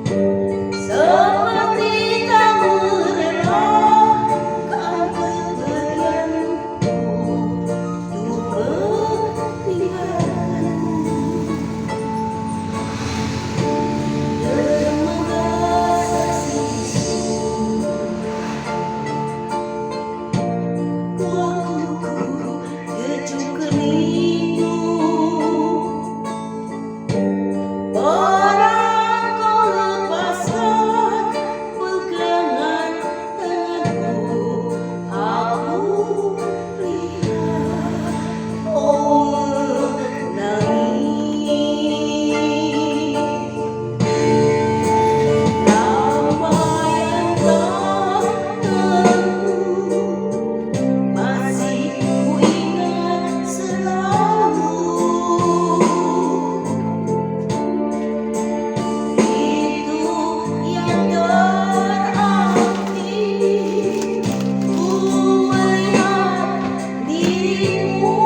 seperti tak merela kau bepergianku untuk bertinggalkanmu. Dermaga saksiku, waktuku kecup keningu. Barang kau lepaskan pegangan tanganku, aku lihat kau menangis. Nama yang tak tentu masih kuingat selalu. Itu yang berarti ku melihat dirimu.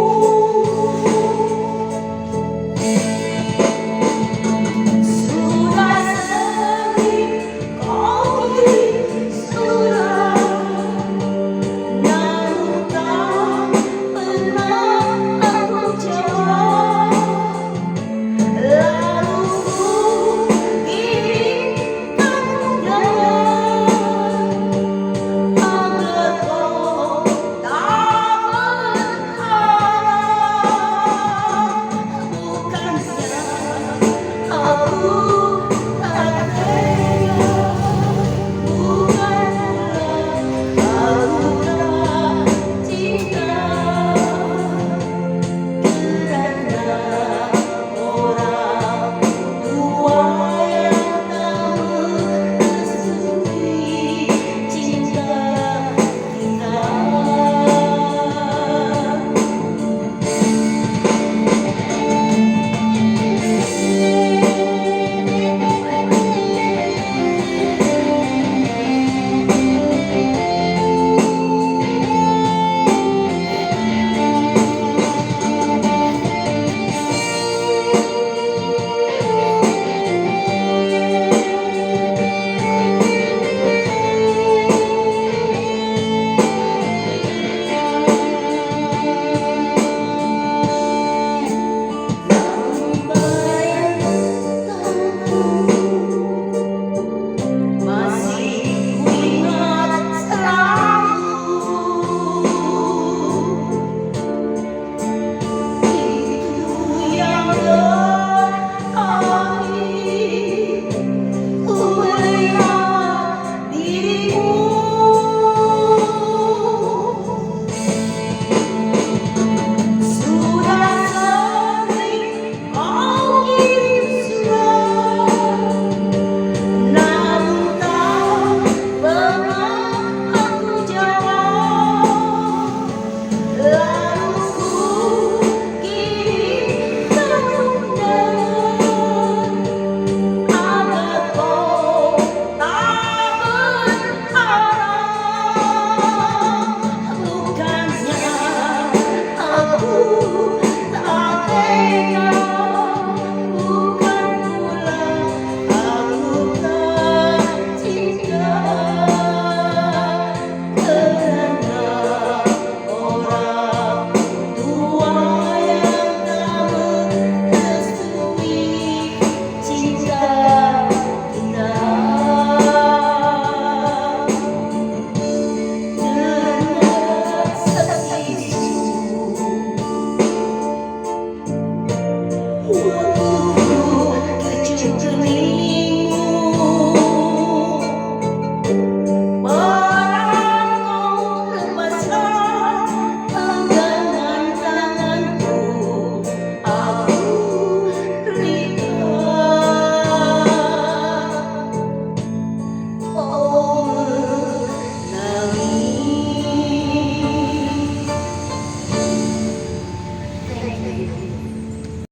Sudah sering kau kirim surat, namun tak pernah aku jawab. Lalu ku kirimkan undangan agar kau tak berharap. Bukannya aku tak tega, bukan pula aku tak cinta, kerana orang tua yang tak merestui cinta kita. Masih kuingat selalu. Itu yang berarti ku melihat dirimu. Sudah sering kau kirim surat, namun tak pernah aku jawab. Lalu ku kirimkan undangan agar kau tak berharap. Bukannya aku tak tega, bukan pula aku tak cinta, kerana orang tua yang tak merestui cinta kita. Dermaga saksiku, waktuku kecup keningu. Barang kau lepaskan pegangan tanganku, aku lihat kau menangis. Thank you.